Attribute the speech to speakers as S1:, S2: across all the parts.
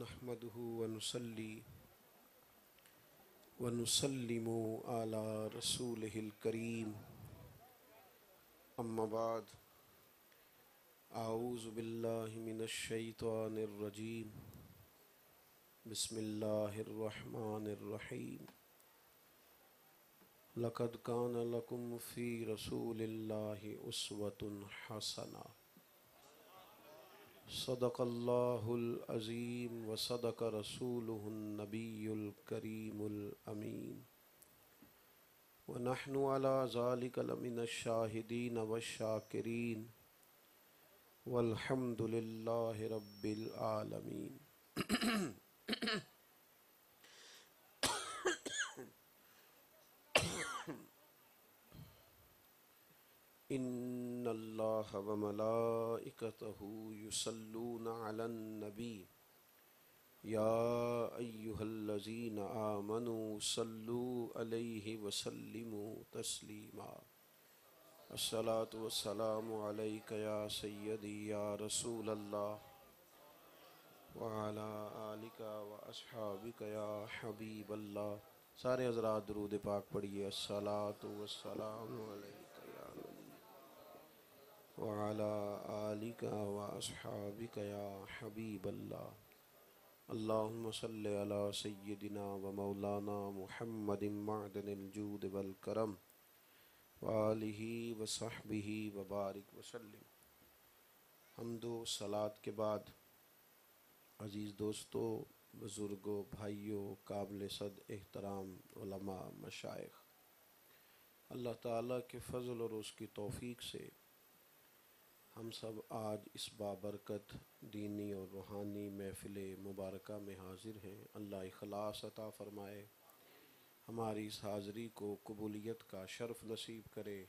S1: نحمده ونصلي ونسلم على رسوله الكريم أما بعد أعوذ بالله من الشيطان الرجيم بسم الله الرحمن الرحيم لقد كان لكم في رسول الله أسوة حسنة صدق الله العظيم وصدق رسوله النبي الكريم الأمين ونحن على ذلك لمن الشاهدين والشاكرين والحمد لله رب العالمين إن الله وملائكته يصلون على النبي يا أيها الذين آمنوا صلوا عليه وسلموا تسليما الصلاة والسلام عليك يا سيدي يا رسول الله وعلى آلك وأصحابك يا حبيب الله. سارے حضرات درود پاک پڑھیے. الصلاة والسلام علیک یا نبی وعلى آلك وأصحابك يا حبيب الله. اللهم صل على سيدنا ومولانا محمد معدن الجود والكرم وآلہ وصحبہ وبارک وسلم. حمد و صلات کے بعد عزیز دوستو، بزرگوں، بھائیوں، قابل صد احترام علماء، مشائخ، اللہ تعالیٰ کے فضل اور اس کی توفیق سے ہم سب آج اس بابرکت دینی اور روحانی محفل مبارکہ میں حاضر ہیں. اللہ اخلاص عطا فرمائے، ہماری اس حاضری کو قبولیت کا شرف نصیب کرے،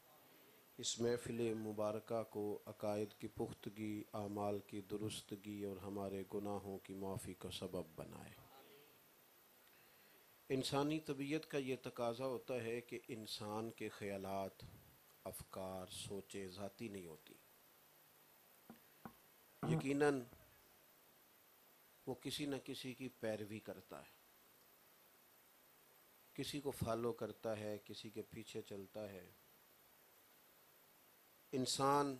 S1: اس محفل مبارکہ کو عقائد کی پختگی، اعمال کی درستگی اور ہمارے گناہوں کی معافی کا سبب بنائے. انسانی طبیعت کا یہ تقاضا ہوتا ہے کہ انسان کے خیالات، افکار، سوچیں ذاتی نہیں ہوتی. یقیناً وہ کسی نہ کسی کی پیروی کرتا ہے، کسی کو فالو کرتا ہے، کسی کے پیچھے چلتا ہے. انسان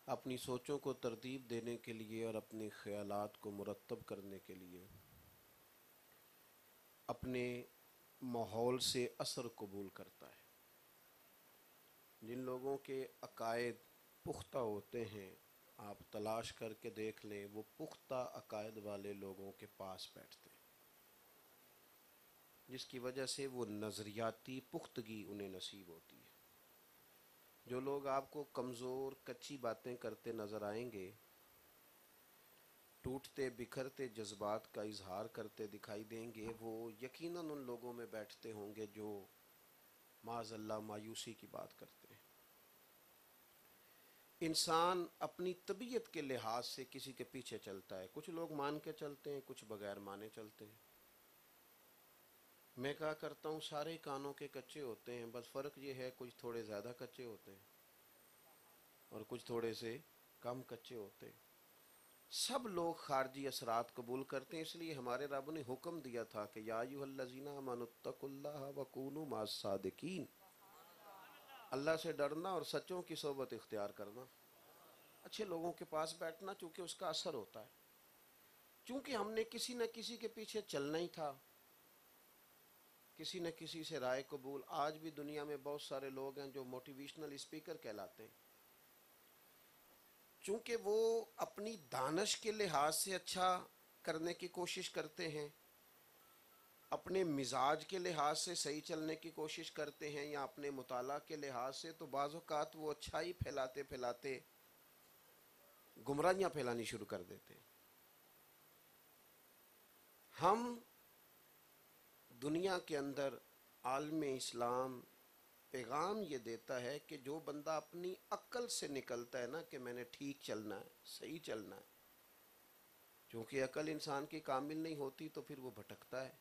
S1: اپنی سوچوں کو ترتیب دینے کے لیے اور اپنے خیالات کو مرتب کرنے کے لیے اپنے ماحول سے اثر قبول کرتا ہے. جن لوگوں کے عقائد پختہ ہوتے ہیں، آپ تلاش کر کے دیکھ لیں، وہ پختہ عقائد والے لوگوں کے پاس بیٹھتے ہیں، جس کی وجہ سے وہ نظریاتی پختگی انہیں نصیب ہوتی ہے. جو لوگ آپ کو کمزور، کچی باتیں کرتے نظر آئیں گے، ٹوٹتے بکھرتے جذبات کا اظہار کرتے دکھائی دیں گے، وہ یقیناً ان لوگوں میں بیٹھتے ہوں گے جو معاذ اللہ مایوسی کی بات کرتے ہیں. انسان اپنی طبیعت کے لحاظ سے کسی کے پیچھے چلتا ہے. کچھ لوگ مان کے چلتے ہیں، کچھ بغیر مانے چلتے ہیں. میں کہا کرتا ہوں سارے کانوں کے کچے ہوتے ہیں، بس فرق یہ ہے کچھ تھوڑے زیادہ کچے ہوتے ہیں اور کچھ تھوڑے سے کم کچے ہوتے ہیں. سب لوگ خارجی اثرات قبول کرتے ہیں. اس لیے ہمارے رب نے حکم دیا تھا کہ یا ایھا الذین آمنوا اتقوا اللہ وکونوا مع الصادقین. اللہ سے ڈرنا اور سچوں کی صحبت اختیار کرنا، اچھے لوگوں کے پاس بیٹھنا، چونکہ اس کا اثر ہوتا ہے. چونکہ ہم نے کسی نہ کسی کے پیچھے چلنا ہی تھا، کسی نہ کسی سے رائے قبول. آج بھی دنیا میں بہت سارے لوگ ہیں جو موٹیویشنل اسپیکر کہلاتے ہیں. چونکہ وہ اپنی دانش کے لحاظ سے اچھا کرنے کی کوشش کرتے ہیں، اپنے مزاج کے لحاظ سے صحیح چلنے کی کوشش کرتے ہیں، یا اپنے مطالعہ کے لحاظ سے، تو بعض اوقات وہ اچھائی پھیلاتے پھیلاتے گمراہیاں پھیلانی شروع کر دیتے ہیں. ہم دنیا کے اندر عالم اسلام پیغام یہ دیتا ہے کہ جو بندہ اپنی عقل سے نکلتا ہے نا کہ میں نے ٹھیک چلنا ہے، صحیح چلنا ہے، چونکہ عقل انسان کی کامل نہیں ہوتی تو پھر وہ بھٹکتا ہے.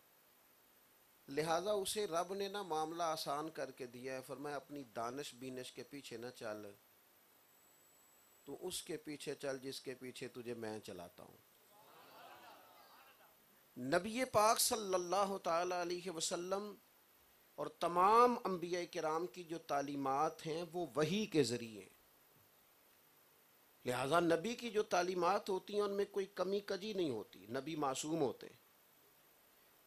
S1: لہٰذا اسے رب نے نا معاملہ آسان کر کے دیا ہے. فرمایا اپنی دانش بینش کے پیچھے نہ چل، تو اس کے پیچھے چل جس کے پیچھے تجھے میں چلاتا ہوں. نبی پاک صلی اللہ تعالی علیہ وسلم اور تمام انبیاء کرام کی جو تعلیمات ہیں وہ وحی کے ذریعے، لہذا نبی کی جو تعلیمات ہوتی ہیں ان میں کوئی کمی کجی نہیں ہوتی، نبی معصوم ہوتے ہیں۔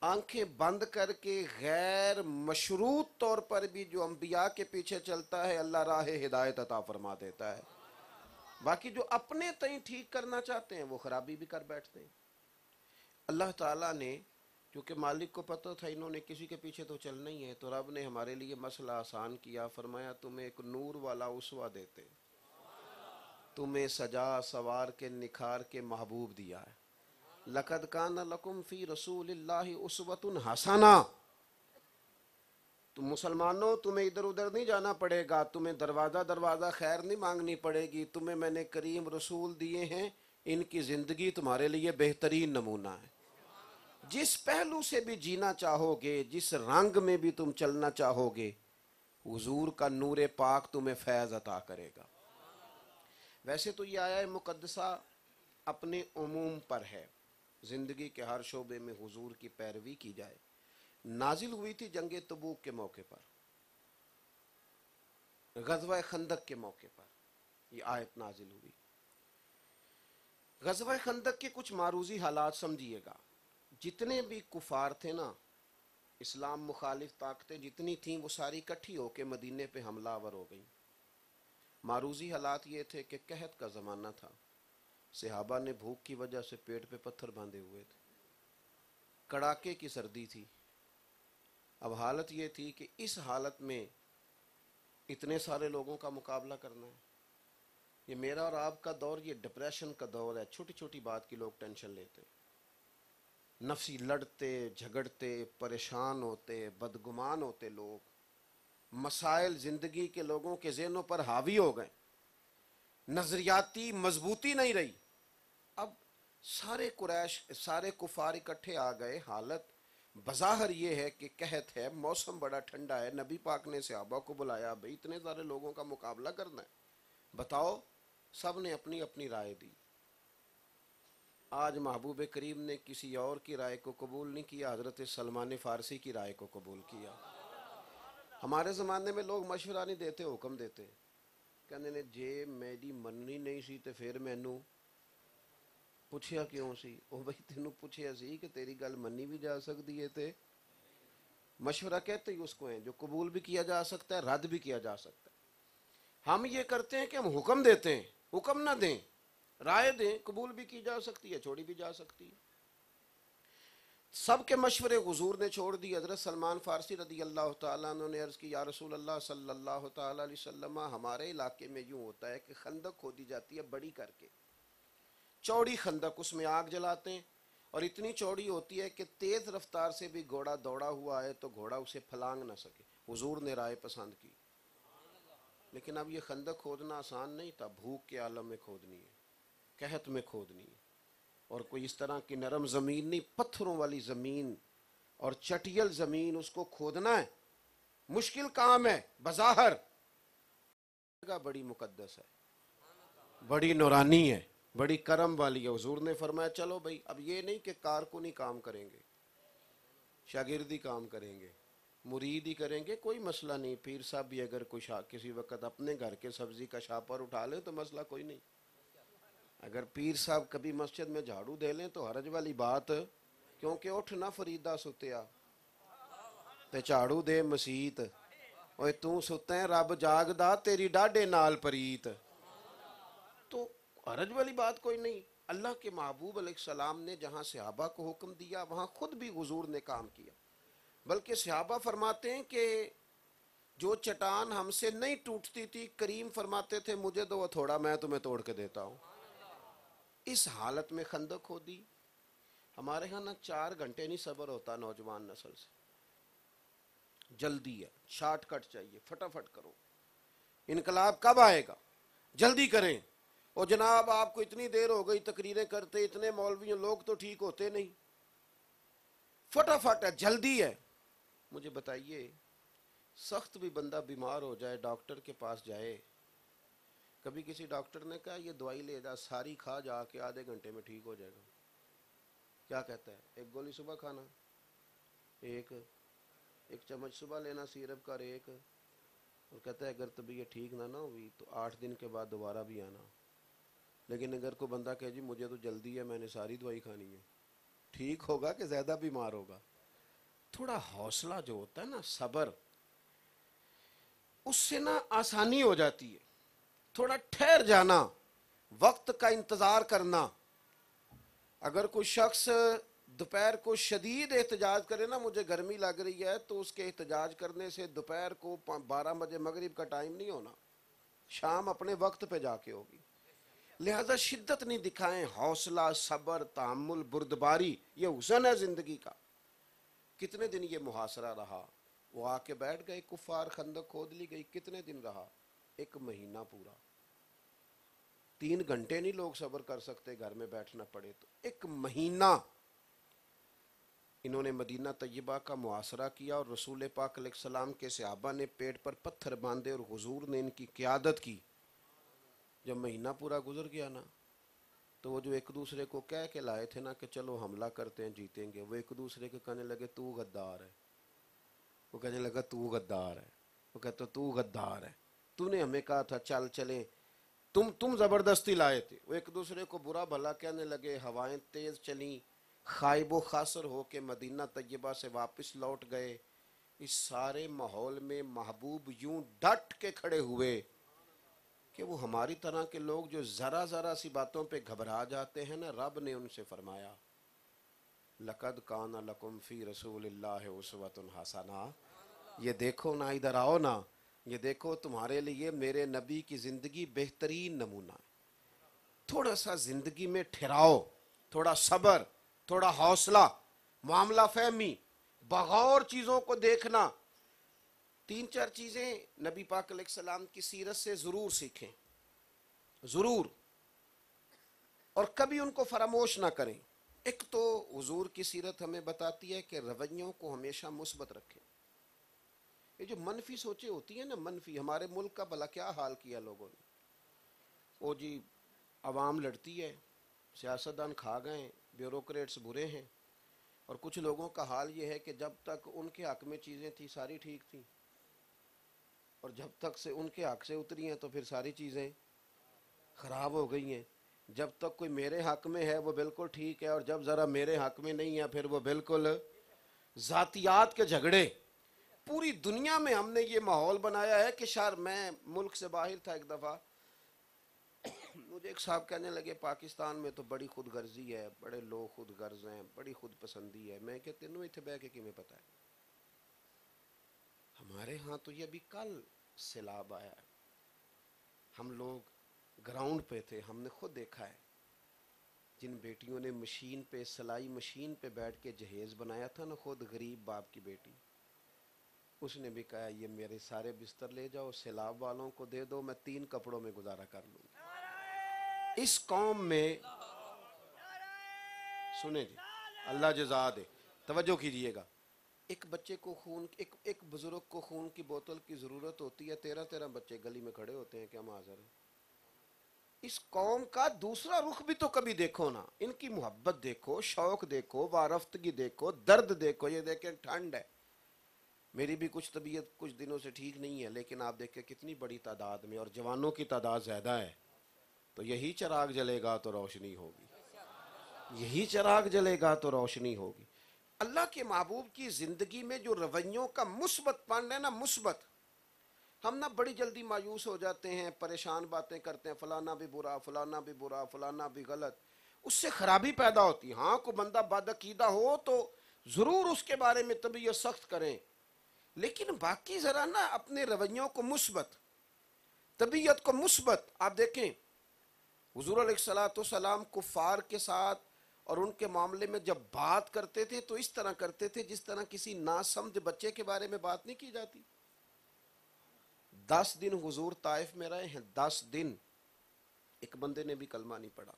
S1: آنکھیں بند کر کے غیر مشروط طور پر بھی جو انبیاء کے پیچھے چلتا ہے اللہ راہ ہدایت عطا فرما دیتا ہے، باقی جو اپنے تئیں ٹھیک کرنا چاہتے ہیں وہ خرابی بھی کر بیٹھتے ہیں۔ اللہ تعالیٰ نے کیونکہ مالک کو پتہ تھا انہوں نے کسی کے پیچھے تو چلنا ہی ہے، تو رب نے ہمارے لیے مسئلہ آسان کیا، فرمایا تمہیں ایک نور والا اسوہ دیتے، تمہیں سجا سوار کے نکھار کے محبوب دیا ہے۔ لَقَدْ كَانَ لَكُمْ فِي رَسُولِ اللَّهِ أُسْوَةٌ حَسَنَةٌ۔ تم مسلمانوں تمہیں ادھر ادھر نہیں جانا پڑے گا، تمہیں دروازہ دروازہ خیر نہیں مانگنی پڑے گی، تمہیں میں نے کریم رسول دیے ہیں، ان کی زندگی تمہارے لیے بہترین نمونہ ہے۔ جس پہلو سے بھی جینا چاہو گے، جس رنگ میں بھی تم چلنا چاہو گے، حضور کا نور پاک تمہیں فیض عطا کرے گا۔ ویسے تو یہ آیہ مقدسہ اپنے عموم پر ہے، زندگی کے ہر شعبے میں حضور کی پیروی کی جائے۔ نازل ہوئی تھی جنگ تبوک کے موقع پر، غزوہ خندق کے موقع پر یہ آیت نازل ہوئی۔ غزوہ خندق کے کچھ معروضی حالات سمجھیے گا۔ جتنے بھی کفار تھے نا، اسلام مخالف طاقتیں جتنی تھیں وہ ساری کٹھی ہو کے مدینے پہ حملہ آور ہو گئیں۔ معروضی حالات یہ تھے کہ قحط کا زمانہ تھا، صحابہ نے بھوک کی وجہ سے پیٹ پہ پتھر باندھے ہوئے تھے، کڑاکے کی سردی تھی۔ اب حالت یہ تھی کہ اس حالت میں اتنے سارے لوگوں کا مقابلہ کرنا ہے۔ یہ میرا اور آپ کا دور یہ ڈپریشن کا دور ہے، چھوٹی چھوٹی بات کی لوگ ٹینشن لیتے، نفسی لڑتے جھگڑتے پریشان ہوتے بدگمان ہوتے، لوگ مسائل زندگی کے لوگوں کے ذہنوں پر حاوی ہو گئے، نظریاتی مضبوطی نہیں رہی۔ اب سارے قریش سارے کفار اکٹھے آ گئے، حالت بظاہر یہ ہے کہ قحط ہے، موسم بڑا ٹھنڈا ہے، نبی پاک نے صحابہ کو بلایا، بھئی اتنے سارے لوگوں کا مقابلہ کرنا ہے، بتاؤ۔ سب نے اپنی اپنی رائے دی۔ آج محبوب کریم نے کسی اور کی رائے کو قبول نہیں کیا، حضرت سلمان فارسی کی رائے کو قبول کیا۔ ہمارے زمانے میں لوگ مشورہ نہیں دیتے، حکم دیتے، کہنے نے جے میری مننی نہیں سی تے پھر مینوں پوچھیا کیوں سی؟ او بھائی تینوں پوچھیا سی کہ تیری گل منی بھی جا سکتی ہے تے مشورہ کہتے ہی اس کو ہیں جو قبول بھی کیا جا سکتا ہے، رد بھی کیا جا سکتا ہے۔ ہم یہ کرتے ہیں کہ ہم حکم دیتے ہیں، حکم نہ دیں، رائے دیں، قبول بھی کی جا سکتی ہے، چھوڑی بھی جا سکتی ہے۔ سب کے مشورے حضور نے چھوڑ دی۔ حضرت سلمان فارسی رضی اللہ تعالیٰ عنہ نے عرض کی، یا رسول اللہ صلی اللہ تعالیٰ علیہ وسلم، ہمارے علاقے میں یوں ہوتا ہے کہ خندق کھودی جاتی ہے بڑی کر کے، چوڑی خندق، اس میں آگ جلاتے ہیں، اور اتنی چوڑی ہوتی ہے کہ تیز رفتار سے بھی گھوڑا دوڑا ہوا ہے تو گھوڑا اسے پھلانگ نہ سکے۔ حضور نے رائے پسند کی، لیکن اب یہ خندق کھودنا آسان نہیں تھا، بھوک کے عالم میں کھودنی ہے، قحط میں کھودنی ہے، اور کوئی اس طرح کی نرم زمین نہیں، پتھروں والی زمین اور چٹیل زمین، اس کو کھودنا ہے، مشکل کام ہے بظاہر، بڑی مقدس ہے، بڑی نورانی ہے، بڑی کرم والی ہے۔ حضور نے فرمایا چلو بھائی، اب یہ نہیں کہ کارکنی کام کریں گے، شاگردی کام کریں گے، مرید ہی کریں گے، کوئی مسئلہ نہیں، پیر صاحب بھی اگر کسی وقت اپنے گھر کے سبزی کا شاپر اٹھا لیں تو مسئلہ کوئی نہیں۔ اگر پیر صاحب کبھی مسجد میں جھاڑو دے لیں تو حرج والی بات، کیونکہ اٹھ نہ فریدا ستیا تے جھاڑو دے مسیت، اوے تو ستے ہیں رب جاگدا تیری ڈاڈے نال پریت، تو حرج والی بات کوئی نہیں۔ اللہ کے محبوب علیہ السلام نے جہاں صحابہ کو حکم دیا وہاں خود بھی حضور نے کام کیا، بلکہ صحابہ فرماتے ہیں کہ جو چٹان ہم سے نہیں ٹوٹتی تھی، کریم فرماتے تھے مجھے دو تھوڑا، میں تمہیں توڑ کے دیتا ہوں۔ اس حالت میں خندق کھودی۔ ہمارے ہاں نہ 4 گھنٹے نہیں صبر ہوتا نوجوان نسل سے، جلدی ہے، شارٹ کٹ چاہیے، فٹافٹ کرو، انقلاب کب آئے گا، جلدی کریں، اور جناب آپ کو اتنی دیر ہو گئی تقریریں کرتے، اتنے مولویوں، لوگ تو ٹھیک ہوتے نہیں، فٹافٹ ہے، جلدی ہے۔ مجھے بتائیے، سخت بھی بندہ بیمار ہو جائے ڈاکٹر کے پاس جائے، کبھی کسی ڈاکٹر نے کہا یہ دوائی لے جا، ساری کھا، جا کے آدھے گھنٹے میں ٹھیک ہو جائے گا؟ کیا کہتا ہے؟ ایک گولی صبح کھانا، ایک چمچ صبح لینا سیرپ کا، ایک، اور کہتا ہے اگر طبیعت ٹھیک نہ ہوئی تو 8 دن کے بعد دوبارہ بھی آنا۔ لیکن اگر کوئی بندہ کہے جی مجھے تو جلدی ہے، میں نے ساری دوائی کھانی ہے، ٹھیک ہوگا کہ زیادہ بیمار ہوگا؟ تھوڑا حوصلہ جو ہوتا ہے نا، صبر، اس سے نا آسانی ہو جاتی ہے۔ تھوڑا ٹھہر جانا، وقت کا انتظار کرنا۔ اگر کوئی شخص دوپہر کو شدید احتجاج کرے نا، مجھے گرمی لگ رہی ہے، تو اس کے احتجاج کرنے سے دوپہر کو 12 بجے مغرب کا ٹائم نہیں ہونا، شام اپنے وقت پہ جا کے ہوگی۔ لہذا شدت نہیں دکھائیں، حوصلہ، صبر، تحمل، بردباری، یہ حسن ہے زندگی کا۔ کتنے دن یہ محاصرہ رہا؟ وہ آ کے بیٹھ گئے کفار، خندق کھود لی گئی، کتنے دن رہا؟ 1 مہینہ پورا۔ 3 گھنٹے نہیں لوگ صبر کر سکتے، گھر میں بیٹھنا پڑے تو 1 مہینہ انہوں نے مدینہ طیبہ کا محاصرہ کیا، اور رسول پاک علیہ السلام کے صحابہ نے پیٹ پر پتھر باندھے اور حضور نے ان کی قیادت کی۔ جب مہینہ پورا گزر گیا نا، تو وہ جو ایک دوسرے کو کہہ کے لائے تھے نا کہ چلو حملہ کرتے ہیں جیتیں گے، وہ ایک دوسرے کے کہنے لگے تو غدار ہے، وہ کہنے لگا تو غدار ہے، وہ کہتا تو غدار ہے، تو نے ہمیں کہا تھا چل چلیں، تم زبردستی لائے تھے۔ وہ ایک دوسرے کو برا بھلا کہنے لگے، ہوائیں تیز چلیں، خائب و خاسر ہو کے مدینہ طیبہ سے واپس لوٹ گئے۔ اس سارے ماحول میں محبوب یوں ڈٹ کے کھڑے ہوئے کہ وہ ہماری طرح کے لوگ جو ذرا ذرا سی باتوں پہ گھبرا جاتے ہیں نا، رب نے ان سے فرمایا لَقَدْ كَانَ لَكُمْ فِي رَسُولِ اللَّهِ أُسْوَةٌ حَسَنَةٌ، یہ دیکھو نا، ادھر آؤ نا، یہ دیکھو تمہارے لیے میرے نبی کی زندگی بہترین نمونہ ہے۔ تھوڑا سا زندگی میں ٹھہراؤ، تھوڑا صبر، تھوڑا حوصلہ، معاملہ فہمی، بغور چیزوں کو دیکھنا۔ 3 4 چیزیں نبی پاک علیہ السلام کی سیرت سے ضرور سیکھیں، ضرور، اور کبھی ان کو فراموش نہ کریں۔ ایک تو حضور کی سیرت ہمیں بتاتی ہے کہ رویوں کو ہمیشہ مثبت رکھیں۔ یہ جو منفی سوچیں ہوتی ہیں نا، منفی، ہمارے ملک کا بھلا کیا حال کیا لوگوں نے، وہ جی عوام لڑتی ہے، سیاستدان کھا گئے، بیوروکریٹس برے ہیں، اور کچھ لوگوں کا حال یہ ہے کہ جب تک ان کے حق میں چیزیں تھیں ساری ٹھیک تھیں، اور جب تک سے ان کے حق سے اتری ہیں تو پھر ساری چیزیں خراب ہو گئی ہیں۔ جب تک کوئی میرے حق میں ہے وہ بالکل ٹھیک ہے، اور جب ذرا میرے حق میں نہیں ہے پھر وہ بالکل ذاتیات کے جھگڑے۔ پوری دنیا میں ہم نے یہ ماحول بنایا ہے کہ میں ملک سے باہر تھا ایک دفعہ، مجھے ایک صاحب کہنے لگے پاکستان میں تو بڑی خود غرضی ہے، بڑے لوگ خود غرض ہیں، بڑی خود پسندی ہے۔ میں کہ تینوں اتنے بہ کے کیویں پتہ ہے؟ ہمارے ہاں تو یہ ابھی کل سیلاب آیا ہے، ہم لوگ گراؤنڈ پہ تھے، ہم نے خود دیکھا ہے جن بیٹیوں نے مشین پہ، سلائی مشین پہ بیٹھ کے جہیز بنایا تھا نا، خود غریب باپ کی بیٹی، اس نے بھی کہا یہ میرے سارے بستر لے جاؤ، سیلاب والوں کو دے دو، میں 3 کپڑوں میں گزارا کر لوں گی۔ اس قوم میں سنیں جی، اللہ جزا دے، توجہ کیجئے گا، ایک بچے کو خون، ایک بزرگ کو خون کی بوتل کی ضرورت ہوتی ہے، 13 بچے گلی میں کھڑے ہوتے ہیں کہ ہم حاضر ہیں۔ اس قوم کا دوسرا رخ بھی تو کبھی دیکھو نا، ان کی محبت دیکھو، شوق دیکھو، وارفتگی دیکھو، درد دیکھو۔ یہ دیکھیں ٹھنڈ ہے، میری بھی کچھ طبیعت کچھ دنوں سے ٹھیک نہیں ہے، لیکن آپ دیکھیں کتنی بڑی تعداد میں، اور جوانوں کی تعداد زیادہ ہے، تو یہی چراغ جلے گا تو روشنی ہوگی، یہی چراغ جلے گا تو روشنی ہوگی۔ اللہ کے محبوب کی زندگی میں جو رویوں کا مثبت پن ہے نا، مثبت، ہم نا بڑی جلدی مایوس ہو جاتے ہیں، پریشان باتیں کرتے ہیں، فلانا بھی برا، فلانا بھی برا، فلانا بھی غلط، اس سے خرابی پیدا ہوتی ہے۔ ہاں کوئی بندہ بدعقیدہ ہو تو ضرور اس کے بارے میں طبیعت سخت کریں، لیکن باقی ذرا نا اپنے رویوں کو مثبت، طبیعت کو مثبت۔ آپ دیکھیں حضور علیہ الصلوۃ والسلام کفار کے ساتھ اور ان کے معاملے میں جب بات کرتے تھے تو اس طرح کرتے تھے جس طرح کسی ناسمجھ بچے کے بارے میں بات نہیں کی جاتی۔ 10 دن حضور طائف میں رہے ہیں، 10 دن ایک بندے نے بھی کلمہ نہیں پڑھا،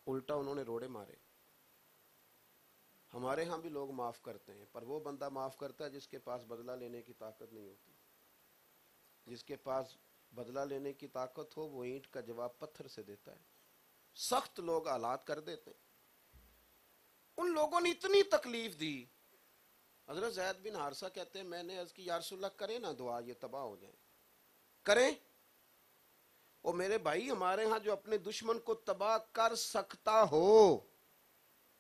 S1: الٹا انہوں نے روڑے مارے۔ ہمارے ہاں بھی لوگ معاف کرتے ہیں، پر وہ بندہ معاف کرتا ہے جس کے پاس بدلہ لینے کی طاقت نہیں ہوتی۔ جس کے پاس بدلہ لینے کی طاقت ہو وہ اینٹ کا جواب پتھر سے دیتا ہے۔ سخت لوگ حالات کر دیتے ہیں۔ ان لوگوں نے اتنی تکلیف دی. حضرت زید بن حارثہ کہتے ہیں میں نے عرض کی یا رسول اللہ کریں نا دعا یہ تباہ ہو جائیں. کریں. اور میرے بھائی ہمارے ہاں جو اپنے دشمن کو تباہ کر سکتا ہو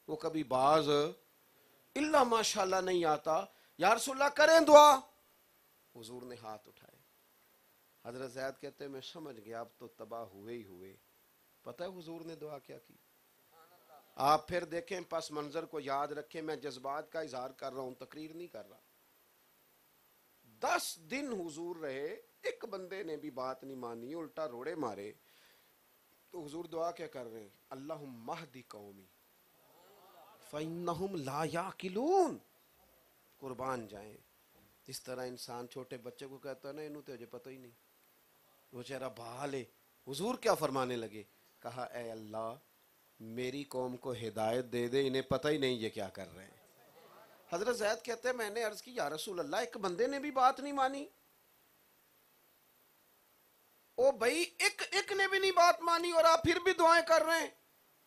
S1: وہ کبھی باز الا ماشاءاللہ نہیں آتا. یا رسول اللہ کریں دعا. حضور نے ہاتھ اٹھائے. حضرت زید کہتے ہیں میں سمجھ گیا اب تو تباہ ہوئے ہی ہوئے. پتہ ہے حضور نے دعا کیا کی؟ آپ پھر دیکھیں پس منظر کو یاد رکھیں. میں جذبات کا اظہار کر رہا ہوں تقریر نہیں کر رہا. 10 دن حضور رہے ایک بندے نے بھی بات نہیں مانی الٹا روڑے مارے. تو حضور دعا کیا کر رہے ہیں؟ اللہم اہد قومی فإنہم لا یعقلون. قربان جائیں. اس طرح انسان چھوٹے بچے کو کہتا ہے نا انہوں تجھے پتہ ہی نہیں وہ چہرہ بہا لے. حضور کیا فرمانے لگے؟ کہا اے اللہ میری قوم کو ہدایت دے دے انہیں پتہ ہی نہیں یہ کیا کر رہے ہیں. حضرت زید کہتے ہیں میں نے عرض کی یا رسول اللہ ایک بندے نے بھی بات نہیں مانی. او بھائی ایک نے بھی نہیں بات مانی اور آپ پھر بھی دعائیں کر رہے ہیں.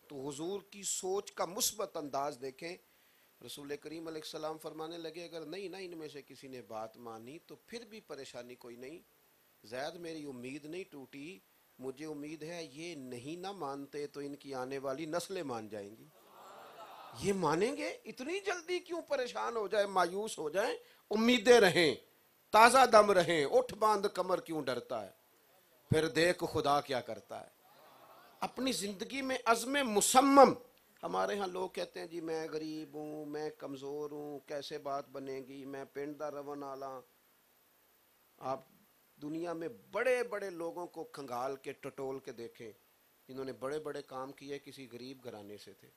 S1: تو حضور کی سوچ کا مثبت انداز دیکھیں. رسول کریم علیہ السلام فرمانے لگے اگر نہیں نا ان میں سے کسی نے بات مانی تو پھر بھی پریشانی کوئی نہیں. زید میری امید نہیں ٹوٹی. مجھے امید ہے یہ نہیں نہ مانتے تو ان کی آنے والی نسلیں مان جائیں گی. یہ مانیں گے. اتنی جلدی کیوں پریشان ہو جائے مایوس ہو جائیں. امیدیں رہیں تازہ دم رہیں. اٹھ باندھ کمر کیوں ڈرتا ہے پھر دیکھ خدا کیا کرتا ہے. اپنی زندگی میں عزم مصمم. ہمارے ہاں لوگ کہتے ہیں جی میں غریب ہوں میں کمزور ہوں کیسے بات بنے گی میں پنڈ دا رون آلا. آپ دنیا میں بڑے بڑے لوگوں کو کھنگال کے ٹٹول کے دیکھیں جنہوں نے بڑے بڑے کام کیے کسی غریب گھرانے سے تھے.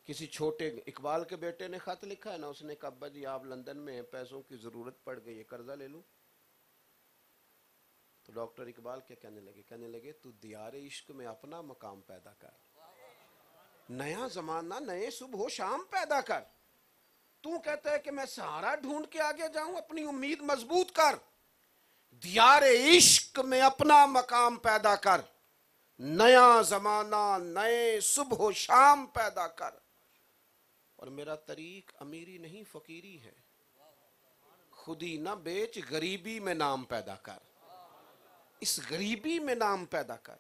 S1: کسی چھوٹے اقبال کے بیٹے نے خط لکھا ہے نا اس نے کہا ابا جی آپ لندن میں ہیں پیسوں کی ضرورت پڑ گئی ہے قرضہ لے لوں. تو ڈاکٹر اقبال کیا کہنے لگے تو دیار عشق میں اپنا مقام پیدا کر. نیا زمانہ نئے صبح و شام پیدا کر. تو کہتا ہے کہ میں سہارا ڈھونڈ کے آگے جاؤں اپنی امید مضبوط کر. دیار عشق میں اپنا مقام پیدا کر. نیا زمانہ نئے صبح و شام پیدا کر. اور میرا طریق امیری نہیں فقیری ہے. خودی نہ بیچ غریبی میں نام پیدا کر. اس غریبی میں نام پیدا کر.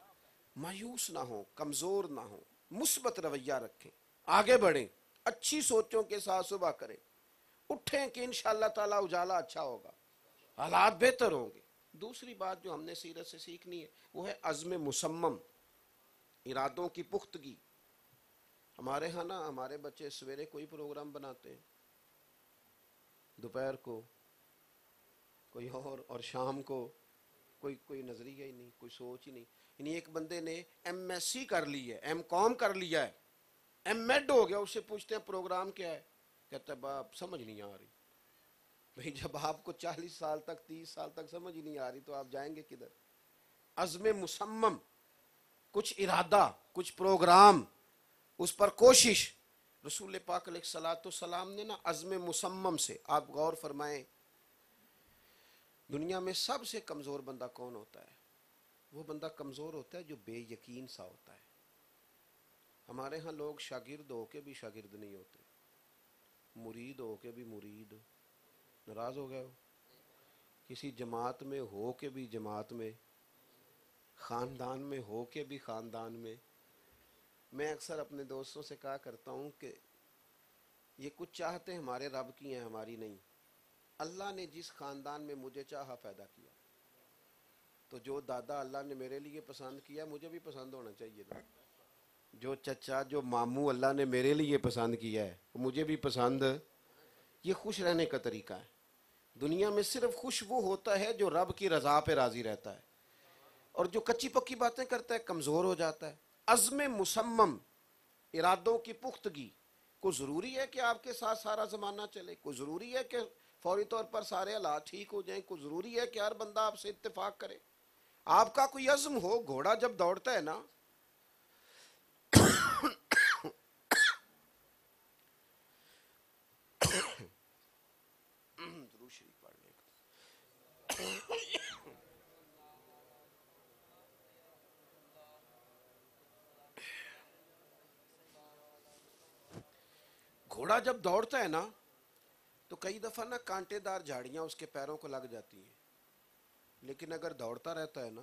S1: مایوس نہ ہو کمزور نہ ہو مثبت رویہ رکھیں آگے بڑھیں اچھی سوچوں کے ساتھ صبح کریں اٹھیں کہ انشاءاللہ تعالی اجالا اچھا ہوگا حالات بہتر ہوں گے. دوسری بات جو ہم نے سیرت سے سیکھنی ہے وہ ہے عزم مصمم ارادوں کی پختگی. ہمارے ہاں نا ہمارے بچے سویرے کوئی پروگرام بناتے ہیں دوپہر کو کوئی اور شام کو کوئی نظریہ ہی نہیں کوئی سوچ ہی نہیں. یعنی ایک بندے نے ایم ایس سی کر لی ہے ایم کام کر لیا ہے ایم ایڈ ہو گیا اس سے پوچھتے ہیں پروگرام کیا ہے کہتا ہے باپ سمجھ نہیں آ رہی. بھئی جب آپ کو 40 سال تک 30 سال تک سمجھ ہی نہیں آ رہی تو آپ جائیں گے کدھر. عزم مصمم کچھ ارادہ کچھ پروگرام اس پر کوشش. رسول پاک علیہ الصلوۃ والسلام نے نا عزم مصمم سے آپ غور فرمائیں دنیا میں سب سے کمزور بندہ کون ہوتا ہے؟ وہ بندہ کمزور ہوتا ہے جو بے یقین سا ہوتا ہے. ہمارے ہاں لوگ شاگرد ہو کے بھی شاگرد نہیں ہوتے مرید ہو کے بھی مرید. ناراض ہو گئے ہو؟ کسی جماعت میں ہو کے بھی جماعت میں خاندان میں ہو کے بھی خاندان میں. میں اکثر اپنے دوستوں سے کہا کرتا ہوں کہ یہ کچھ چاہتے ہمارے رب کی ہیں ہماری نہیں. اللہ نے جس خاندان میں مجھے چاہا پیدا کیا تو جو دادا اللہ نے میرے لیے پسند کیا مجھے بھی پسند ہونا چاہیے تھا. جو چچا جو ماموں اللہ نے میرے لیے پسند کیا ہے مجھے بھی پسند. یہ خوش رہنے کا طریقہ ہے. دنیا میں صرف خوش وہ ہوتا ہے جو رب کی رضا پہ راضی رہتا ہے اور جو کچی پکی باتیں کرتا ہے کمزور ہو جاتا ہے. عزم مصمم ارادوں کی پختگی. کوئی ضروری ہے کہ آپ کے ساتھ سارا زمانہ چلے کوئی ضروری ہے کہ فوری طور پر سارے حالات ٹھیک ہو جائیں کوئی ضروری ہے کہ ہر بندہ آپ سے اتفاق کرے. آپ کا کوئی عزم ہو. گھوڑا جب دوڑتا ہے نا درود شریف پڑھنے کا گھوڑا جب دوڑتا ہے نا تو کئی دفعہ نا کانٹے دار جھاڑیاں اس کے پیروں کو لگ جاتی ہیں، لیکن اگر دوڑتا رہتا ہے نا،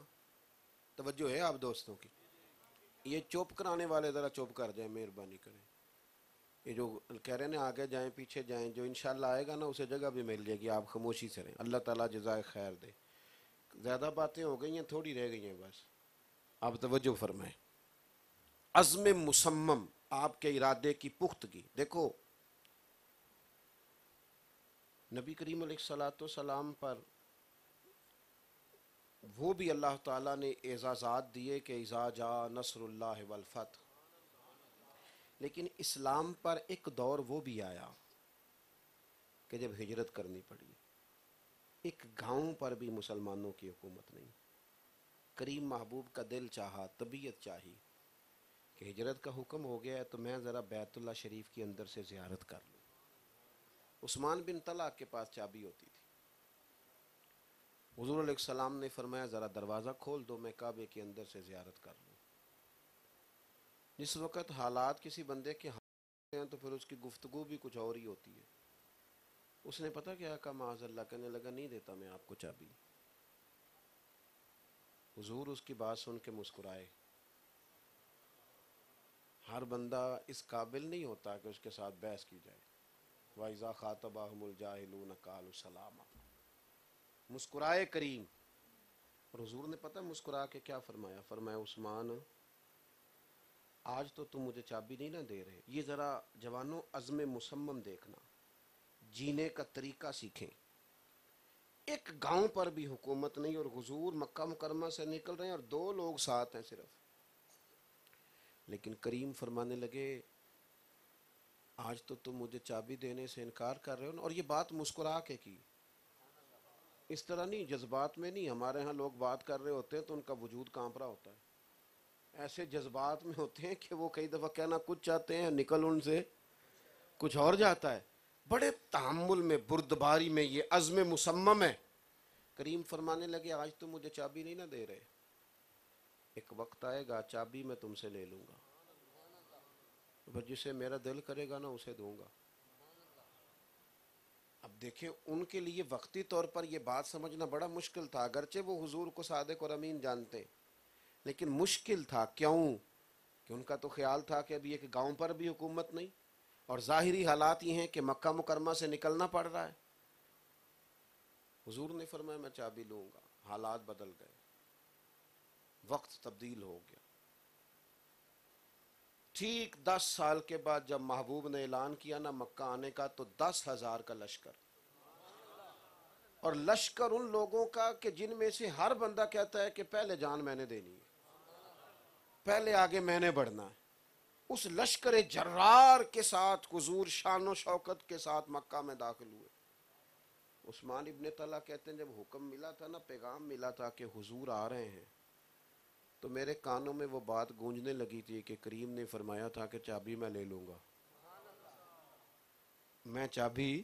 S1: توجہ ہے آپ دوستوں کی، یہ چوپ کرانے والے ذرا چوپ کر جائیں، مہربانی کریں، یہ جو کہہ رہے ہیں نا آگے جائیں پیچھے جائیں، جو انشاءاللہ آئے گا نا اسے جگہ بھی مل جائے گی، آپ خاموشی سے رہیں، اللہ تعالیٰ جزائے خیر دے۔ زیادہ باتیں ہو گئی ہیں، تھوڑی رہ گئی ہیں بس، آپ توجہ فرمائیں۔ عزم مصمم، آپ کے ارادے کی پختگی۔ دیکھو نبی کریم علیہ الصلوۃ والسلام پر وہ بھی اللہ تعالیٰ نے اعزازات دیے کہ اذا جاء نصر اللہ والفتح، لیکن اسلام پر ایک دور وہ بھی آیا کہ جب ہجرت کرنی پڑی، ایک گاؤں پر بھی مسلمانوں کی حکومت نہیں۔ کریم محبوب کا دل چاہا، طبیعت چاہی کہ ہجرت کا حکم ہو گیا ہے تو میں ذرا بیت اللہ شریف کی اندر سے زیارت کر لوں۔ عثمان بن طلحہ کے پاس چابی ہوتی تھی، حضور علیہ السلام نے فرمایا ذرا دروازہ کھول دو، میں کعبے کے اندر سے زیارت کر لوں۔ جس وقت حالات کسی بندے کے ہاتھ ہیں تو پھر اس کی گفتگو بھی کچھ اور ہی ہوتی ہے۔ اس نے پتہ کیا کہا، معاذ اللہ، کہنے لگا نہیں دیتا میں آپ کو چابی۔ حضور اس کی بات سن کے مسکرائے۔ ہر بندہ اس قابل نہیں ہوتا کہ اس کے ساتھ بحث کی جائے۔ وَإِذَا خَاطَبَهُمُ الْجَاهِلُونَ قَالُوا سَلَامًا، مسکرائے کریم۔ اور حضور نے پتہ مسکرا کے کیا فرمایا؟ فرمایا عثمان آج تو تم مجھے چابی نہیں نہ دے رہے، یہ ذرا جوانوں عزم مصمم دیکھنا، جینے کا طریقہ سیکھیں۔ ایک گاؤں پر بھی حکومت نہیں اور حضور مکہ مکرمہ سے نکل رہے ہیں اور 2 لوگ ساتھ ہیں صرف، لیکن کریم فرمانے لگے آج تو تم مجھے چابی دینے سے انکار کر رہے ہو نا، اور یہ بات مسکرا کے کی، اس طرح نہیں، جذبات میں نہیں۔ ہمارے ہاں لوگ بات کر رہے ہوتے ہیں تو ان کا وجود کانپ رہا ہوتا ہے، ایسے جذبات میں ہوتے ہیں کہ وہ کئی دفعہ کہنا کچھ چاہتے ہیں، نکل ان سے کچھ اور جاتا ہے۔ بڑے تحمل میں، بردباری میں، یہ عزم مصمم ہے۔ کریم فرمانے لگے آج تم مجھے چابی نہیں نہ دے رہے، ایک وقت آئے گا چابی میں تم سے لے لوں گا، بس جسے میرا دل کرے گا نا اسے دوں گا۔ اب دیکھیں ان کے لیے وقتی طور پر یہ بات سمجھنا بڑا مشکل تھا، اگرچہ وہ حضور کو صادق اور امین جانتے، لیکن مشکل تھا۔ کیوں؟ کہ ان کا تو خیال تھا کہ ابھی ایک گاؤں پر بھی حکومت نہیں، اور ظاہری حالات یہ ہیں کہ مکہ مکرمہ سے نکلنا پڑ رہا ہے۔ حضور نے فرمایا میں چابی لوں گا۔ حالات بدل گئے، وقت تبدیل ہو گیا۔ ٹھیک 10 سال کے بعد جب محبوب نے اعلان کیا نا مکہ آنے کا، تو 10,000 کا لشکر، اور لشکر ان لوگوں کا کہ جن میں سے ہر بندہ کہتا ہے کہ پہلے جان میں نے دینی ہے، پہلے آگے میں نے بڑھنا ہے۔ اس لشکر جرار کے ساتھ حضور شان و شوکت کے ساتھ مکہ میں داخل ہوئے۔ عثمان ابن طلحہ کہتے ہیں جب حکم ملا تھا نا، پیغام ملا تھا کہ حضور آ رہے ہیں، تو میرے کانوں میں وہ بات گونجنے لگی تھی کہ کریم نے فرمایا تھا کہ چابی میں لے لوں گا، میں چابی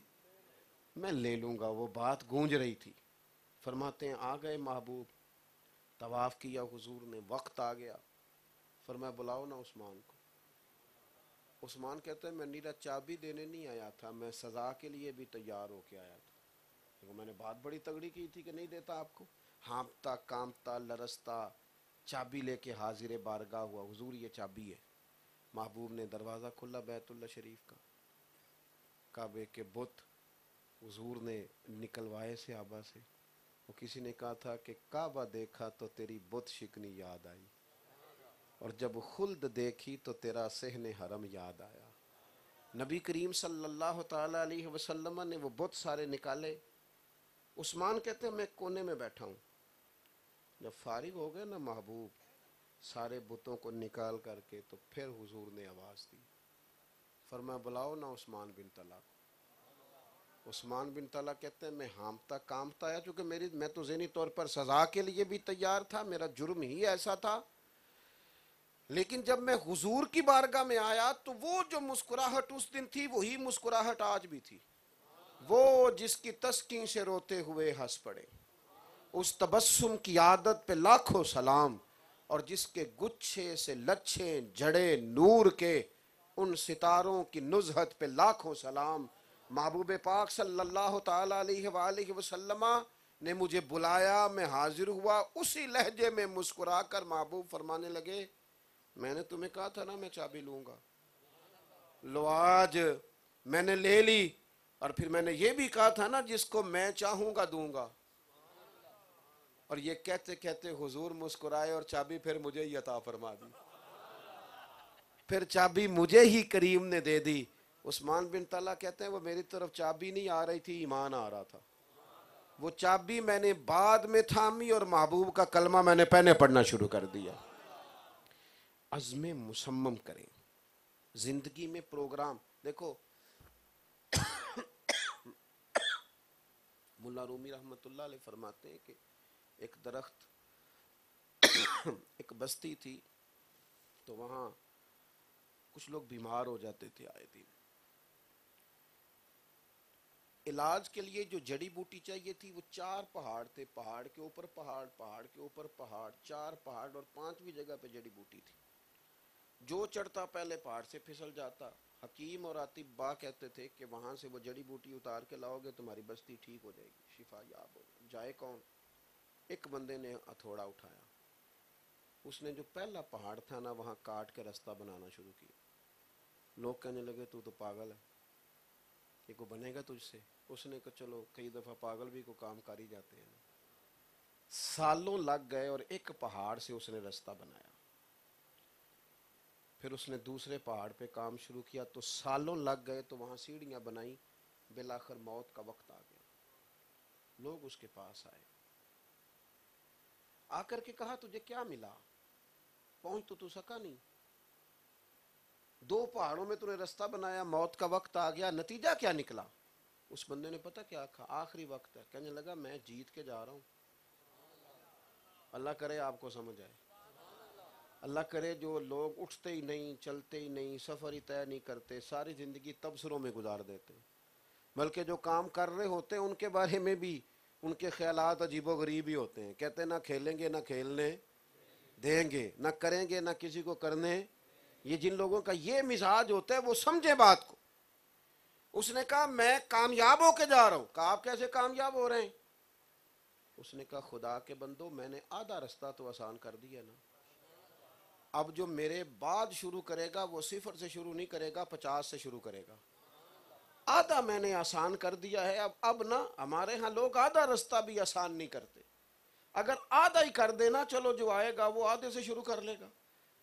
S1: میں لے لوں گا، وہ بات گونج رہی تھی۔ فرماتے ہیں آ گئے محبوب، طواف کیا حضور نے، وقت آ گیا، فرمایا بلاؤ نا عثمان کو۔ عثمان کہتے ہیں میں نیرا چابی دینے نہیں آیا تھا، میں سزا کے لیے بھی تیار ہو کے آیا تھا۔ دیکھو میں نے بات بڑی تگڑی کی تھی کہ نہیں دیتا آپ کو، ہانپتا کامتا لرزتا چابی لے کے حاضر بارگاہ ہوا، حضور یہ چابی ہے۔ محبوب نے دروازہ کھلا بیت اللہ شریف کا، کعبے کے بت حضور نے نکلوائے صحابہ سے۔ وہ کسی نے کہا تھا کہ کعبہ دیکھا تو تیری بت شکنی یاد آئی، اور جب خلد دیکھی تو تیرا صحن حرم یاد آیا۔ نبی کریم صلی اللہ تعالی علیہ وسلم نے وہ بت سارے نکالے۔ عثمان کہتے ہیں میں کونے میں بیٹھا ہوں، جب فارغ ہو گئے نا محبوب سارے بتوں کو نکال کر کے، تو پھر حضور نے آواز دی، فرمایا بلاؤ نا عثمان بن طلحہ کو۔ عثمان بن طلحہ کہتے ہیں میں ہانپتا کامتا آیا، چونکہ میں تو ذہنی طور پر سزا کے لیے بھی تیار تھا، میرا جرم ہی ایسا تھا، لیکن جب میں حضور کی بارگاہ میں آیا تو وہ جو مسکراہٹ اس دن تھی وہی مسکراہٹ آج بھی تھی۔ وہ جس کی تسکین سے روتے ہوئے ہنس پڑے، اس تبسم کی عادت پہ لاکھوں سلام، اور جس کے گچھے سے لچھے جڑے نور کے ان ستاروں کی نزہت پہ لاکھوں سلام۔ محبوب پاک صلی اللہ تعالی علیہ وآلہ وسلم نے مجھے بلایا، میں حاضر ہوا، اسی لہجے میں مسکرا کر محبوب فرمانے لگے میں نے تمہیں کہا تھا نا میں چابی لوں گا، لو آج میں نے لے لی، اور پھر میں نے یہ بھی کہا تھا نا جس کو میں چاہوں گا دوں گا۔ اور یہ کہتے کہتے حضور مسکرائے اور چابی پھر مجھے ہی عطا فرما دی، پھر چابی مجھے ہی کریم نے دے دی۔ عثمان بن طلحہ کہتے ہیں وہ میری طرف چابی نہیں آ رہی تھی، ایمان آ رہا تھا۔ وہ چابی میں نے بعد میں تھامی اور محبوب کا کلمہ میں نے پہلے پڑھنا شروع کر دیا۔ عزم مصمم کریں زندگی میں پروگرام۔ دیکھو ملا رومی رحمۃ اللہ علیہ فرماتے ہیں کہ ایک درخت ایک بستی تھی، تو وہاں کچھ لوگ بیمار ہو جاتے تھے آئے دن۔ علاج کے لیے جو جڑی بوٹی چاہیے تھی وہ 4 پہاڑ تھے، پہاڑ کے اوپر پہاڑ، پہاڑ کے اوپر پہاڑ، 4 پہاڑ اور 5ویں جگہ پہ جڑی بوٹی تھی۔ جو چڑھتا پہلے پہاڑ سے پھسل جاتا۔ حکیم اور اطباء کہتے تھے کہ وہاں سے وہ جڑی بوٹی اتار کے لاؤ گے تمہاری بستی ٹھیک ہو جائے گی، شفا یاب ہو جائے۔ جائے کون؟ ایک بندے نے ہتھوڑا اٹھایا، اس نے جو پہلا پہاڑ تھا نا وہاں کاٹ کے رستہ بنانا شروع کیا۔ لوگ کہنے لگے تو پاگل ہے، یہ کو بنے گا تجھ سے؟ اس نے کہا چلو کئی دفعہ پاگل بھی کو کام کر ہی جاتے ہیں نا۔ سالوں لگ گئے اور ایک پہاڑ سے اس نے رستہ بنایا۔ پھر اس نے دوسرے پہاڑ پہ کام شروع کیا تو سالوں لگ گئے، تو وہاں سیڑھیاں بنائیں، بالآخر موت کا وقت آ گیا۔ لوگ اس کے پاس آئے، آ کر کے کہا تجھے کیا ملا؟ پہنچ تو سکا نہیں، 2 پہاڑوں میں تو نے رستہ بنایا، موت کا وقت آ گیا، نتیجہ کیا نکلا؟ اس بندے نے پتہ کیا کہا؟ آخری وقت ہے، کہنے لگا میں جیت کے جا رہا ہوں۔ اللہ کرے آپ کو سمجھ آئے، اللہ کرے جو لوگ اٹھتے ہی نہیں، چلتے ہی نہیں، سفر ہی طے نہیں کرتے، ساری زندگی تبصروں میں گزار دیتے، بلکہ جو کام کر رہے ہوتے ہیں ان کے بارے میں بھی ان کے خیالات عجیب و غریب ہی ہوتے ہیں۔ کہتے ہیں نہ کھیلیں گے نہ کھیلنے دیں گے، نہ کریں گے نہ کسی کو کرنے۔ یہ جن لوگوں کا یہ مزاج ہوتا ہے وہ سمجھے بات کو۔ اس نے کہا میں کامیاب ہو کے جا رہا ہوں۔ کہا آپ کیسے کامیاب ہو رہے ہیں؟ اس نے کہا خدا کے بندو میں نے آدھا رستہ تو آسان کر دیا نا، اب جو میرے بعد شروع کرے گا وہ 0 سے شروع نہیں کرے گا، 50 سے شروع کرے گا۔ آدھا میں نے آسان کر دیا ہے، اب نا ہمارے ہاں لوگ آدھا رستہ بھی آسان نہیں کرتے۔ اگر آدھا ہی کر دینا، چلو جو آئے گا وہ آدھے سے شروع کر لے گا۔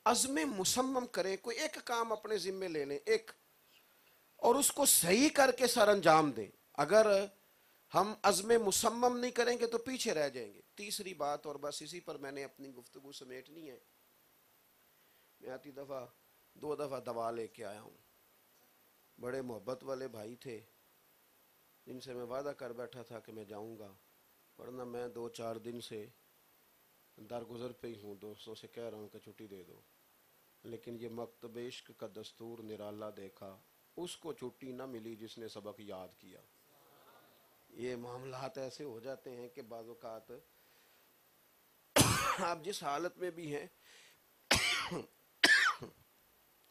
S1: عزم مصمم کریں، کوئی ایک کام اپنے ذمے لے لیں، ایک، اور اس کو صحیح کر کے سر انجام دیں۔ اگر ہم عزم مصمم نہیں کریں گے تو پیچھے رہ جائیں گے۔ تیسری بات، اور بس اسی پر میں نے اپنی گفتگو سمیٹنی ہے، میں آتی دفعہ 2 دفعہ دوا لے کے آیا ہوں، بڑے محبت والے بھائی تھے جن سے میں وعدہ کر بیٹھا تھا کہ میں جاؤں گا، ورنہ میں 2-4 دن سے درگزر پہ ہی ہوں، دوستوں سے کہہ رہا ہوں کہ چھٹی دے دو، لیکن یہ مکتب عشق کا دستور نرالا دیکھا، اس کو چھٹی نہ ملی جس نے سبق یاد کیا۔ یہ معاملات ایسے ہو جاتے ہیں کہ بعض اوقات آپ جس حالت میں بھی ہیں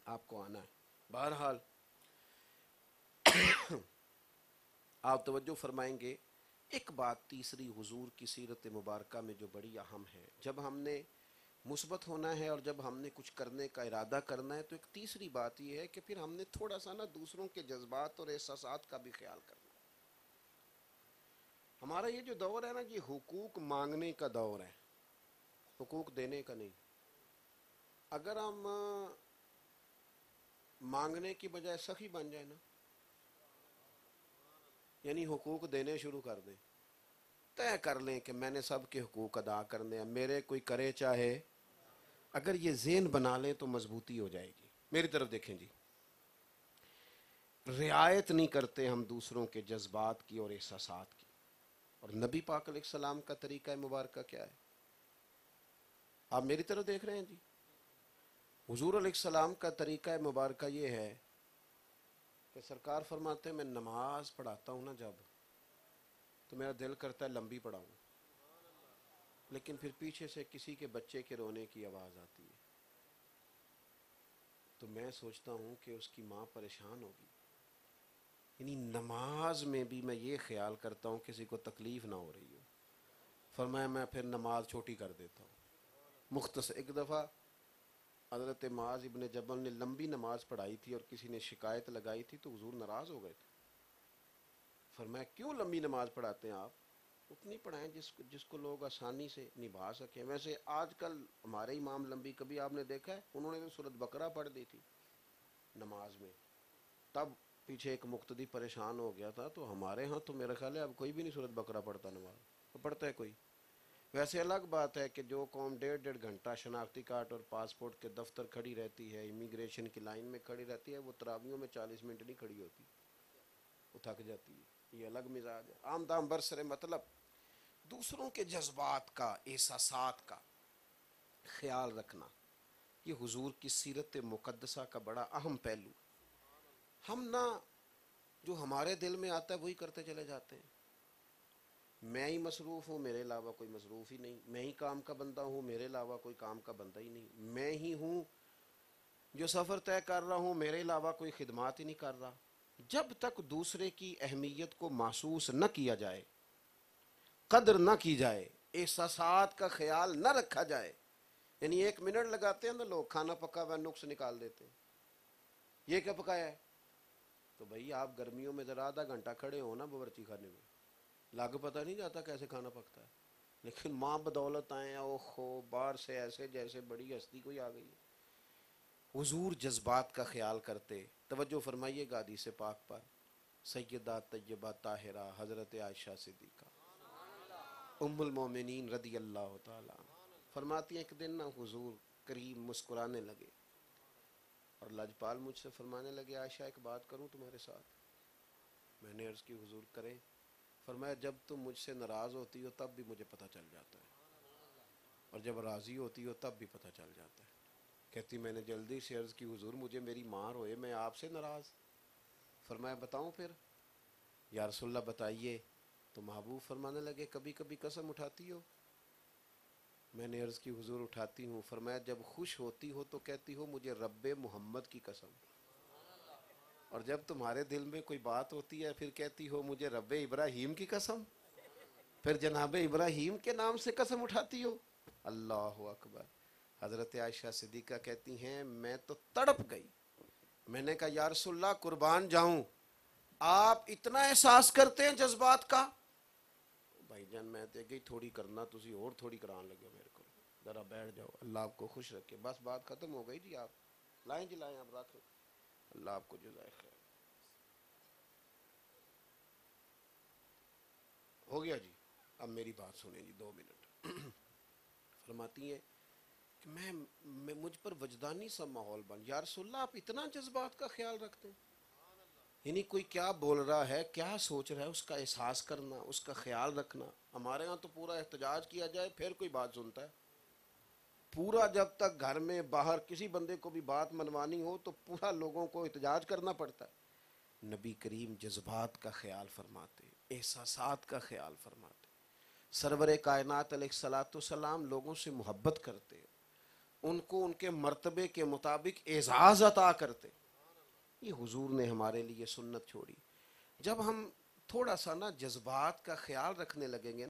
S1: آپ کو آنا ہے۔ بہرحال آپ توجہ فرمائیں گے، ایک بات تیسری حضور کی سیرت مبارکہ میں جو بڑی اہم ہے، جب ہم نے مثبت ہونا ہے اور جب ہم نے کچھ کرنے کا ارادہ کرنا ہے تو ایک تیسری بات یہ ہے کہ پھر ہم نے تھوڑا سا نا دوسروں کے جذبات اور احساسات کا بھی خیال کرنا ہے۔ ہمارا یہ جو دور ہے نا، یہ حقوق مانگنے کا دور ہے، حقوق دینے کا نہیں۔ اگر ہم مانگنے کی بجائے سخی بن جائے نا، یعنی حقوق دینے شروع کر دیں، طے کر لیں کہ میں نے سب کے حقوق ادا کرنے ہیں، میرے کوئی کرے چاہے، اگر یہ ذہن بنا لیں تو مضبوطی ہو جائے گی۔ میری طرف دیکھیں جی، رعایت نہیں کرتے ہم دوسروں کے جذبات کی اور احساسات کی، اور نبی پاک علیہ السلام کا طریقہ مبارکہ کیا ہے؟ آپ میری طرف دیکھ رہے ہیں جی، حضور علیہ السلام کا طریقہ مبارکہ یہ ہے کہ سرکار فرماتے ہیں میں نماز پڑھاتا ہوں نا جب، تو میرا دل کرتا ہے لمبی پڑھاؤں، لیکن پھر پیچھے سے کسی کے بچے کے رونے کی آواز آتی ہے، تو میں سوچتا ہوں کہ اس کی ماں پریشان ہوگی. یعنی نماز میں بھی میں یہ خیال کرتا ہوں کسی کو تکلیف نہ ہو رہی ہو. فرمایا میں پھر نماز چھوٹی کر دیتا ہوں. مختصر ایک دفعہ حضرت معاذ ابن جبل نے لمبی نماز پڑھائی تھی اور کسی نے شکایت لگائی تھی تو حضور ناراض ہو گئے تھے. فرمایا کیوں لمبی نماز پڑھاتے ہیں آپ؟ اتنی پڑھائیں جس کو لوگ آسانی سے نبھا سکیں. ویسے آج کل ہمارے امام لمبی کبھی آپ نے دیکھا ہے؟ انہوں نے تو سورۃ بقرہ پڑھ دی تھی نماز میں. تب پیچھے ایک مقتدی پریشان ہو گیا تھا. تو ہمارے ہاں تو میرا خیال ہے اب کوئی بھی نہیں سورۃ بقرہ پڑھتا نماز. تو پڑھتا ہے کوئی. ویسے الگ بات ہے کہ جو قوم 1.5 گھنٹہ شناختی کارڈ اور پاسپورٹ کے دفتر کھڑی رہتی ہے, امیگریشن کی لائن میں کھڑی رہتی ہے, وہ تراویحوں میں 40 منٹ نہیں کھڑی ہوتی, وہ تھک جاتی ہے. یہ الگ مزاج ہے. عام دام برسر مطلب دوسروں کے جذبات کا, احساسات کا خیال رکھنا یہ حضور کی سیرت مقدسہ کا بڑا اہم پہلو. ہم نہ جو ہمارے دل میں آتا ہے وہی کرتے چلے جاتے ہیں. میں ہی مصروف ہوں, میرے علاوہ کوئی مصروف ہی نہیں. میں ہی کام کا بندہ ہوں, میرے علاوہ کوئی کام کا بندہ ہی نہیں. میں ہی ہوں جو سفر طے کر رہا ہوں, میرے علاوہ کوئی خدمات ہی نہیں کر رہا. جب تک دوسرے کی اہمیت کو محسوس نہ کیا جائے, قدر نہ کی جائے, احساسات کا خیال نہ رکھا جائے, یعنی 1 منٹ لگاتے ہیں نا لوگ, کھانا پکا ہوا نقص نکال دیتے ہیں, یہ کیا پکایا ہے؟ تو بھائی آپ گرمیوں میں ذرا آدھا گھنٹہ کھڑے ہو نا باورچی خانے میں, لاگ پتہ نہیں جاتا کیسے کھانا پکتا ہے. لیکن ماں بدولت آئے ہیں, اوہو باہر سے ایسے جیسے بڑی ہستی کوئی آ گئی. حضور جذبات کا خیال کرتے. توجہ فرمائیے گا حدیث پاک پر. سیدہ طیبہ طاہرہ حضرت عائشہ صدیقہ ام المومنین رضی اللہ تعالیٰ فرماتی ہیں ایک دن نا حضور کریم مسکرانے لگے اور لجپال مجھ سے فرمانے لگے عائشہ ایک بات کروں تمہارے ساتھ؟ میں نے عرض کی حضور کریں. فرمایا جب تم مجھ سے ناراض ہوتی ہو تب بھی مجھے پتہ چل جاتا ہے, اور جب راضی ہوتی ہو تب بھی پتہ چل جاتا ہے. کہتی میں نے جلدی سے عرض کی حضور مجھے میری ماں روئے, میں آپ سے ناراض. فرمایا بتاؤں پھر؟ یا رسول اللہ بتائیے. تو محبوب فرمانے لگے کبھی کبھی قسم اٹھاتی ہو؟ میں نے عرض کی حضور اٹھاتی ہوں. فرمایا جب خوش ہوتی ہو تو کہتی ہو مجھے رب محمد کی قسم, اور جب تمہارے دل میں کوئی بات ہوتی ہے پھر کہتی ہو مجھے رب ابراہیم کی قسم, پھر جناب ابراہیم کے نام سے قسم اٹھاتی ہو. اللہ اکبر. حضرت عائشہ صدیقہ کہتی ہیں میں تو تڑپ گئی. میں نے کہا یا رسول اللہ قربان جاؤں, آپ اتنا احساس کرتے ہیں جذبات کا؟ بھائی جان میں تے گئی تھوڑی کرنا, تسی اور تھوڑی کران لگے میرے کو, ذرا بیٹھ جاؤ, اللہ آپ کو خوش رکھے. بس بات ختم ہو گئی جی. آپ لائیں جی لائیں, آپ رکھ, اللہ آپ کو جزائے خیر. ہو گیا جی. اب میری بات سنیں جی 2 منٹ. فرماتی ہیں کہ میں مجھ پر وجدانی سا ماحول بن. یا رسول اللہ آپ اتنا جذبات کا خیال رکھتے ہیں؟ یعنی کوئی کیا بول رہا ہے, کیا سوچ رہا ہے, اس کا احساس کرنا, اس کا خیال رکھنا. ہمارے ہاں تو پورا احتجاج کیا جائے پھر کوئی بات سنتا ہے. پورا جب تک گھر میں باہر کسی بندے کو بھی بات منوانی ہو تو پورا لوگوں کو احتجاج کرنا پڑتا ہے. نبی کریم جذبات کا خیال فرماتے, احساسات کا خیال فرماتے. سرور کائنات علیہ الصلاۃ والسلام لوگوں سے محبت کرتے, ان کو ان کے مرتبے کے مطابق اعزاز عطا کرتے. یہ حضور نے ہمارے لیے سنت چھوڑی. جب ہم تھوڑا سا نا جذبات کا خیال رکھنے لگیں گے,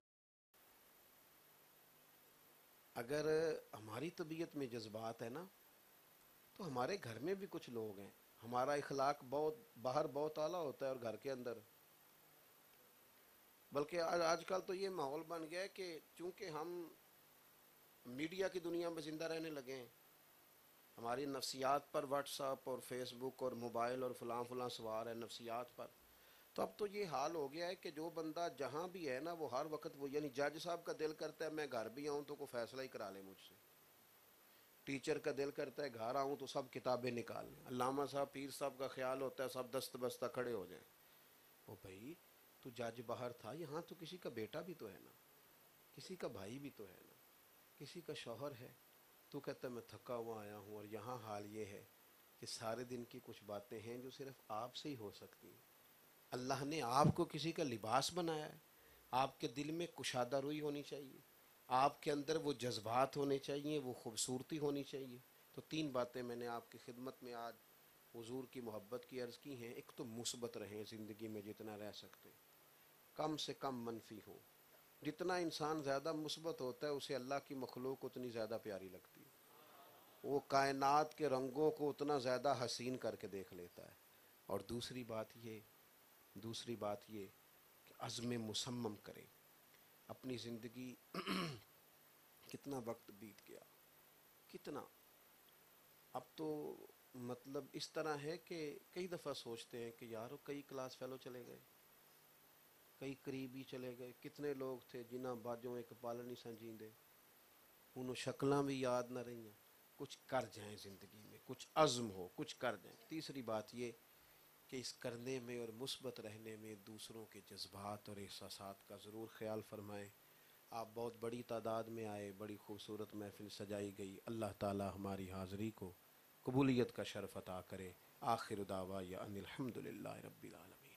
S1: اگر ہماری طبیعت میں جذبات ہے نا تو ہمارے گھر میں بھی کچھ لوگ ہیں, ہمارا اخلاق بہت باہر بہت اعلیٰ ہوتا ہے اور گھر کے اندر, بلکہ آج کل تو یہ ماحول بن گیا ہے کہ چونکہ ہم میڈیا کی دنیا میں زندہ رہنے لگے ہیں, ہماری نفسیات پر واٹس ایپ اور فیس بک اور موبائل اور فلاں فلاں سوار ہے نفسیات پر. تو اب تو یہ حال ہو گیا ہے کہ جو بندہ جہاں بھی ہے نا وہ ہر وقت وہ, یعنی جج صاحب کا دل کرتا ہے میں گھر بھی آؤں تو کوئی فیصلہ ہی کرا لے مجھ سے, ٹیچر کا دل کرتا ہے گھر آؤں تو سب کتابیں نکال لیں, علامہ صاحب پیر صاحب کا خیال ہوتا ہے سب دست بستہ کھڑے ہو جائیں. او بھائی تو جج باہر تھا, یہاں تو کسی کا بیٹا بھی تو ہے نا, کسی کا بھائی بھی تو ہے نا, کسی کا شوہر ہے. تو کہتا ہے میں تھکا ہوا آیا ہوں, اور یہاں حال یہ ہے کہ سارے دن کی کچھ باتیں ہیں جو صرف آپ سے ہی ہو سکتی ہیں. اللہ نے آپ کو کسی کا لباس بنایا ہے, آپ کے دل میں کشادہ روئی ہونی چاہیے, آپ کے اندر وہ جذبات ہونے چاہیے, وہ خوبصورتی ہونی چاہیے. تو تین باتیں میں نے آپ کی خدمت میں آج حضور کی محبت کی عرض کی ہیں. ایک تو مثبت رہیں زندگی میں جتنا رہ سکتے، کم سے کم منفی ہو. جتنا انسان زیادہ مثبت ہوتا ہے اسے اللہ کی مخلوق اتنی زیادہ پیاری لگتی ہے، وہ کائنات کے رنگوں کو اتنا زیادہ حسین کر کے دیکھ لیتا ہے. اور دوسری بات یہ کہ عزم مصمم کرے. اپنی زندگی کتنا وقت بیت گیا، کتنا. اب تو مطلب اس طرح ہے کہ کئی دفعہ سوچتے ہیں کہ یار کئی کلاس فیلو چلے گئے، کئی قریبی چلے گئے، کتنے لوگ تھے جنہ باجوں ایک پال نہیں سنجیندے، انہوں شکلاں بھی یاد نہ رہی ہیں. کچھ کر جائیں زندگی میں، کچھ عزم ہو، کچھ کر جائیں. تیسری بات یہ کہ اس کرنے میں اور مثبت رہنے میں دوسروں کے جذبات اور احساسات کا ضرور خیال فرمائیں. آپ بہت بڑی تعداد میں آئے، بڑی خوبصورت محفل سجائی گئی. اللہ تعالی ہماری حاضری کو قبولیت کا شرف عطا کرے. آخر دعوایا ان الحمد للہ رب العالمین.